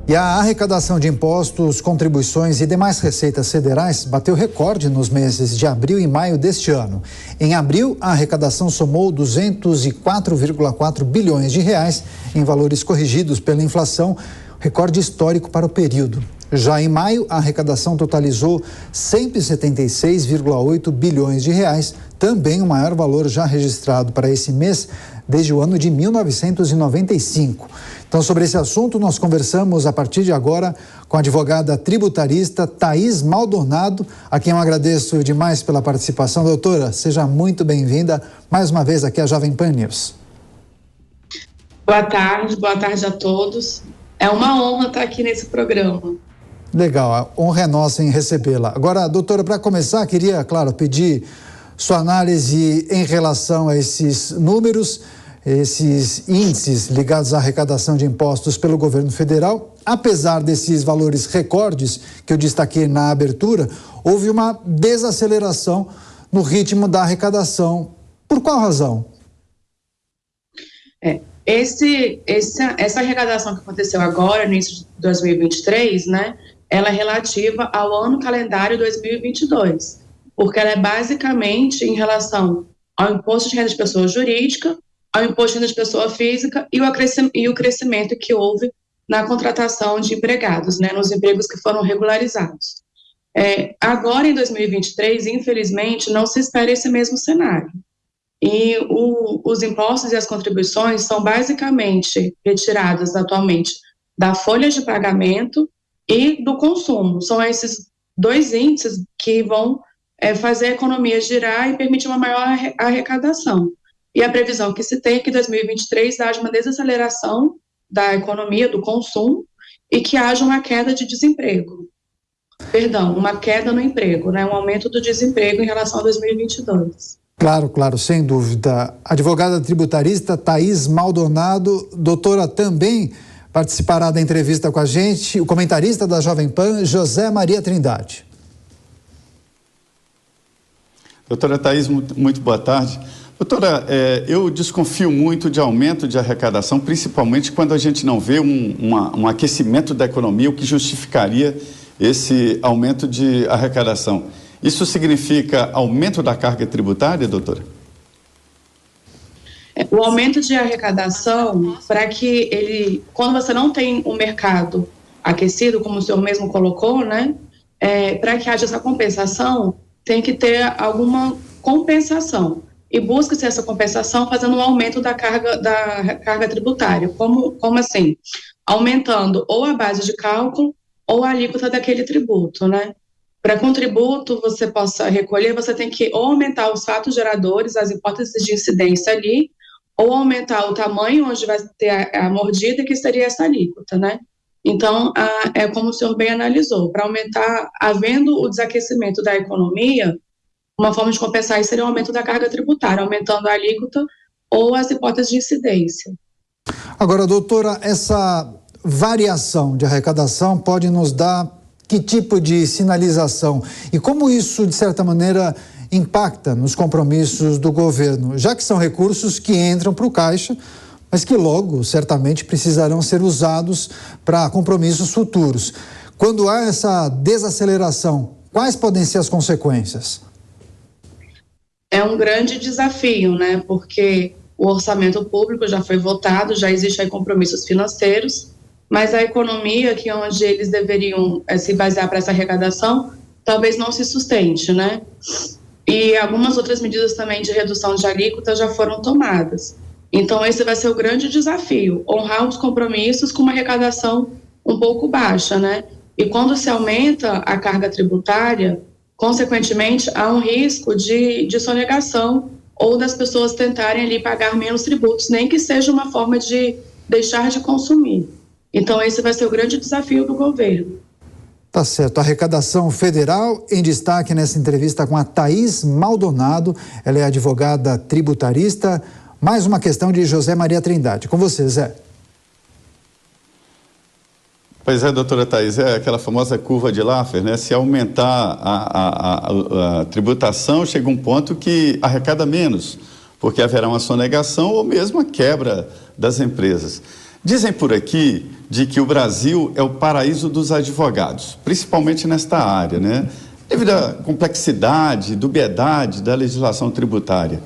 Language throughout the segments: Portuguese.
E a arrecadação de impostos, contribuições e demais receitas federais bateu recorde nos meses de abril e maio deste ano. Em abril, a arrecadação somou 204,4 bilhões de reais em valores corrigidos pela inflação, recorde histórico para o período. Já em maio, a arrecadação totalizou 176,8 bilhões de reais, também o maior valor já registrado para esse mês desde o ano de 1995. Então, sobre esse assunto, nós conversamos a partir de agora com a advogada tributarista Thaís Maldonado, a quem eu agradeço demais pela participação. Doutora, seja muito bem-vinda mais uma vez aqui à Jovem Pan News. Boa tarde a todos. É uma honra estar aqui nesse programa. Legal, a honra é nossa em recebê-la. Agora, doutora, para começar, queria, claro, pedir sua análise em relação a esses números, esses índices ligados à arrecadação de impostos pelo governo federal. Apesar desses valores recordes que eu destaquei na abertura, houve uma desaceleração no ritmo da arrecadação. Por qual razão? Essa arrecadação que aconteceu agora, no início de 2023, né, ela é relativa ao ano calendário 2022, porque ela é basicamente em relação ao imposto de renda de pessoa jurídica, ao imposto de renda de pessoa física e o crescimento que houve na contratação de empregados, né, nos empregos que foram regularizados. Agora, em 2023, infelizmente, não se espera esse mesmo cenário. E os impostos e as contribuições são basicamente retiradas atualmente da folha de pagamento e do consumo. São esses dois índices que vão fazer a economia girar e permitir uma maior arrecadação. E a previsão que se tem é que em 2023 haja uma desaceleração da economia, do consumo, e que haja uma queda de desemprego. Perdão, uma queda no emprego, né? Um aumento do desemprego em relação a 2022. Claro, sem dúvida. Advogada tributarista Thaís Maldonado, doutora, também participará da entrevista com a gente o comentarista da Jovem Pan, José Maria Trindade. Doutora Thaís, muito boa tarde. Doutora, eu desconfio muito de aumento de arrecadação, principalmente quando a gente não vê um aquecimento da economia, o que justificaria esse aumento de arrecadação. Isso significa aumento da carga tributária, doutora? O aumento de arrecadação, para que quando você não tem um mercado aquecido, como o senhor mesmo colocou, né, para que haja essa compensação, tem que ter alguma compensação. E busca-se essa compensação fazendo um aumento da carga tributária. Como assim? Aumentando ou a base de cálculo ou a alíquota daquele tributo, né? Para que um tributo você possa recolher, você tem que ou aumentar os fatos geradores, as hipóteses de incidência ali, ou aumentar o tamanho onde vai ter a mordida, que seria essa alíquota, né? Então, é como o senhor bem analisou, para aumentar, havendo o desaquecimento da economia, uma forma de compensar isso seria o aumento da carga tributária, aumentando a alíquota ou as hipóteses de incidência. Agora, doutora, essa variação de arrecadação pode nos dar que tipo de sinalização? E como isso, de certa maneira, impacta nos compromissos do governo, já que são recursos que entram para o caixa, mas que logo, certamente, precisarão ser usados para compromissos futuros. Quando há essa desaceleração, quais podem ser as consequências? É um grande desafio, né? Porque o orçamento público já foi votado, já existem compromissos financeiros, mas a economia, que é onde eles deveriam se basear para essa arrecadação, talvez não se sustente, né? E algumas outras medidas também de redução de alíquota já foram tomadas. Então, esse vai ser o grande desafio, honrar os compromissos com uma arrecadação um pouco baixa, né? E quando se aumenta a carga tributária, consequentemente, há um risco de sonegação ou das pessoas tentarem ali pagar menos tributos, nem que seja uma forma de deixar de consumir. Então, esse vai ser o grande desafio do governo. Tá certo. A arrecadação federal em destaque nessa entrevista com a Thaís Maldonado. Ela é advogada tributarista. Mais uma questão de José Maria Trindade. Com você, Zé. Pois é, doutora Thaís, é aquela famosa curva de Laffer, né? Se aumentar a tributação, chega um ponto que arrecada menos, porque haverá uma sonegação ou mesmo a quebra das empresas. Dizem por aqui de que o Brasil é o paraíso dos advogados, principalmente nesta área, né? Devido à complexidade, dubiedade da legislação tributária.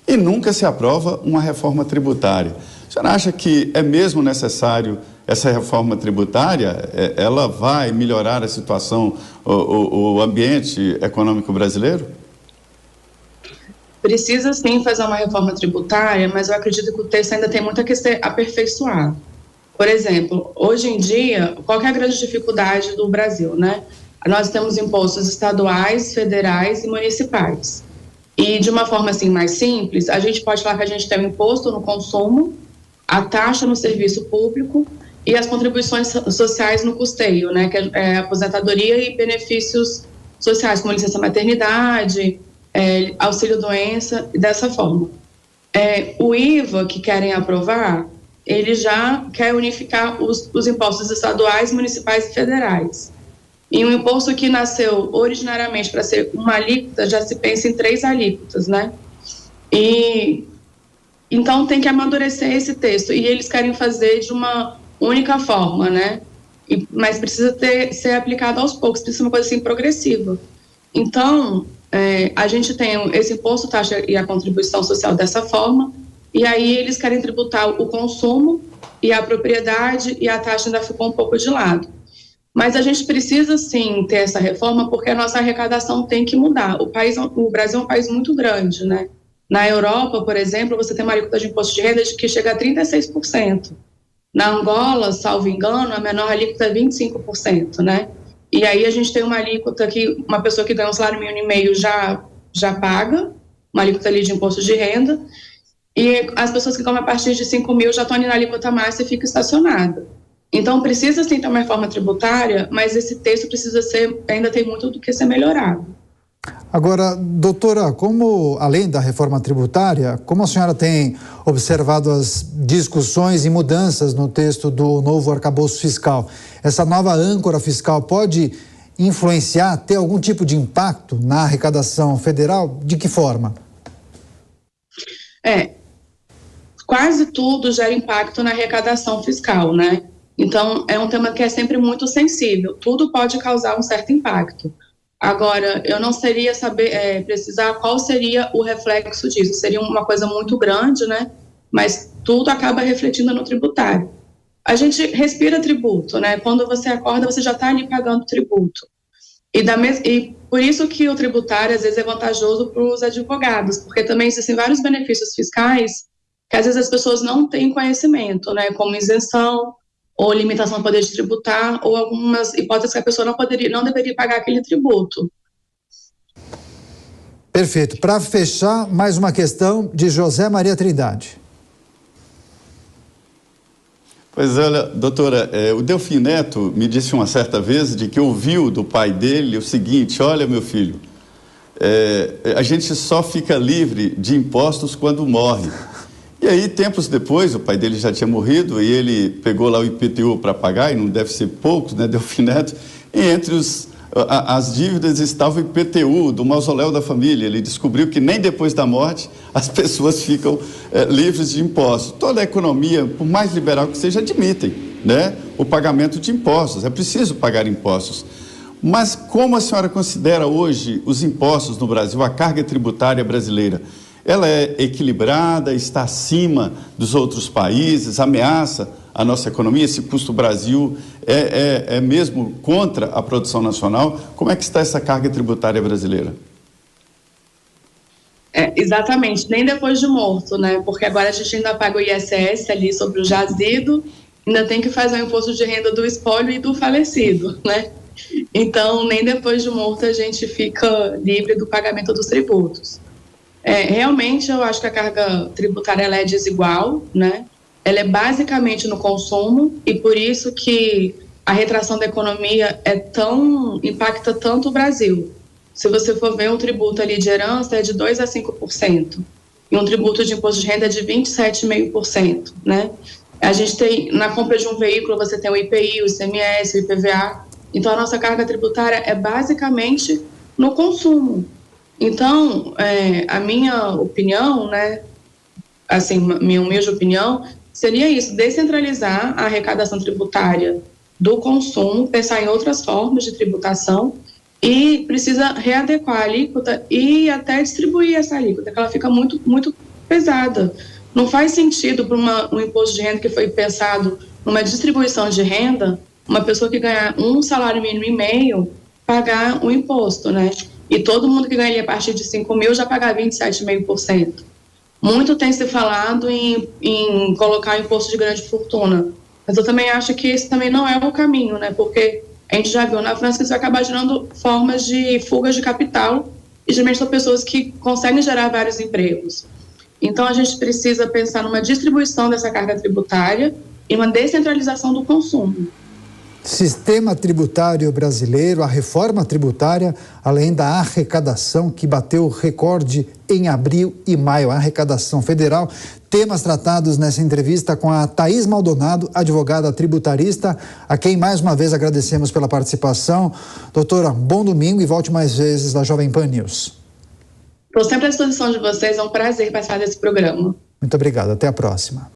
E nunca se aprova uma reforma tributária. A senhora acha que é mesmo necessário essa reforma tributária? Ela vai melhorar a situação, o ambiente econômico brasileiro? Precisa sim fazer uma reforma tributária, mas eu acredito que o texto ainda tem muito a ser aperfeiçoado. Por exemplo, hoje em dia, qual que é a grande dificuldade do Brasil, né? Nós temos impostos estaduais, federais e municipais. E de uma forma assim mais simples, a gente pode falar que a gente tem o imposto no consumo, a taxa no serviço público e as contribuições sociais no custeio, né? Que é aposentadoria e benefícios sociais, como licença maternidade, auxílio-doença, dessa forma. O IVA que querem aprovar, ele já quer unificar os impostos estaduais, municipais e federais. E um imposto que nasceu originariamente para ser uma alíquota, já se pensa em 3 alíquotas, né? E então tem que amadurecer esse texto, e eles querem fazer de uma única forma, né? Mas precisa ser aplicado aos poucos, precisa ser uma coisa assim progressiva. Então, a gente tem esse imposto, taxa e a contribuição social dessa forma, e aí eles querem tributar o consumo e a propriedade, e a taxa ainda ficou um pouco de lado. Mas a gente precisa sim ter essa reforma, porque a nossa arrecadação tem que mudar. O Brasil é um país muito grande, né? Na Europa, por exemplo, você tem uma alíquota de imposto de renda que chega a 36%. Na Angola, salvo engano, a menor alíquota é 25%, né? E aí a gente tem uma alíquota que uma pessoa que ganha um salário mínimo e meio já paga, uma alíquota ali de imposto de renda, e as pessoas que ganham a partir de 5 mil já estão ali na alíquota máxima e fica estacionada. Então, precisa sim ter uma reforma tributária, mas esse texto ainda tem muito do que ser melhorado. Agora, doutora, como, além da reforma tributária, como a senhora tem observado as discussões e mudanças no texto do novo arcabouço fiscal, essa nova âncora fiscal pode influenciar, ter algum tipo de impacto na arrecadação federal? De que forma? Quase tudo gera impacto na arrecadação fiscal, né? Então, é um tema que é sempre muito sensível. Tudo pode causar um certo impacto. Agora, eu não seria precisar qual seria o reflexo disso. Seria uma coisa muito grande, né? Mas tudo acaba refletindo no tributário. A gente respira tributo, né? Quando você acorda, você já está ali pagando tributo. E por isso que o tributário, às vezes, é vantajoso para os advogados, porque também existem vários benefícios fiscais que, às vezes, as pessoas não têm conhecimento, né? Como isenção, ou limitação do poder de tributar, ou algumas hipóteses que a pessoa não deveria pagar aquele tributo. Perfeito. Para fechar, mais uma questão de José Maria Trindade. Pois olha, doutora, o Delfim Neto me disse uma certa vez de que ouviu do pai dele o seguinte: olha, meu filho, a gente só fica livre de impostos quando morre. E aí, tempos depois, o pai dele já tinha morrido e ele pegou lá o IPTU para pagar, e não deve ser poucos, né, Delfim Neto, e entre as dívidas estava o IPTU do mausoléu da família. Ele descobriu que nem depois da morte as pessoas ficam livres de impostos. Toda a economia, por mais liberal que seja, admitem, né, o pagamento de impostos. É preciso pagar impostos. Mas como a senhora considera hoje os impostos no Brasil, a carga tributária brasileira? Ela é equilibrada, está acima dos outros países, ameaça a nossa economia? Esse custo Brasil é mesmo contra a produção nacional? Como é que está essa carga tributária brasileira? Exatamente, nem depois de morto, né? Porque agora a gente ainda paga o ISS ali sobre o jazido, ainda tem que fazer o imposto de renda do espólio e do falecido, né? Então, nem depois de morto a gente fica livre do pagamento dos tributos. Realmente, eu acho que a carga tributária ela é desigual, né? Ela é basicamente no consumo, e por isso que a retração da economia impacta tanto o Brasil. Se você for ver, um tributo ali de herança é de 2% a 5%, e um tributo de imposto de renda é de 27,5%, né? A gente tem, na compra de um veículo, você tem o IPI, o ICMS, o IPVA. Então, a nossa carga tributária é basicamente no consumo. Então, a minha opinião, né, assim, minha humilde opinião, seria isso, descentralizar a arrecadação tributária do consumo, pensar em outras formas de tributação e precisa readequar a alíquota e até distribuir essa alíquota, que ela fica muito, muito pesada. Não faz sentido para um imposto de renda que foi pensado numa distribuição de renda, uma pessoa que ganhar um salário mínimo e meio pagar o imposto, né? E todo mundo que ganha a partir de 5 mil já pagar 27,5%. Muito tem se falado em colocar imposto de grande fortuna, mas eu também acho que esse também não é o caminho, né? Porque a gente já viu na França que isso vai acabar gerando formas de fugas de capital e geralmente são pessoas que conseguem gerar vários empregos. Então a gente precisa pensar numa distribuição dessa carga tributária e uma descentralização do consumo. Sistema tributário brasileiro, a reforma tributária, além da arrecadação que bateu recorde em abril e maio, a arrecadação federal. Temas tratados nessa entrevista com a Thaís Maldonado, advogada tributarista, a quem mais uma vez agradecemos pela participação. Doutora, bom domingo e volte mais vezes da Jovem Pan News. Estou sempre à disposição de vocês, é um prazer participar desse programa. Muito obrigado, até a próxima.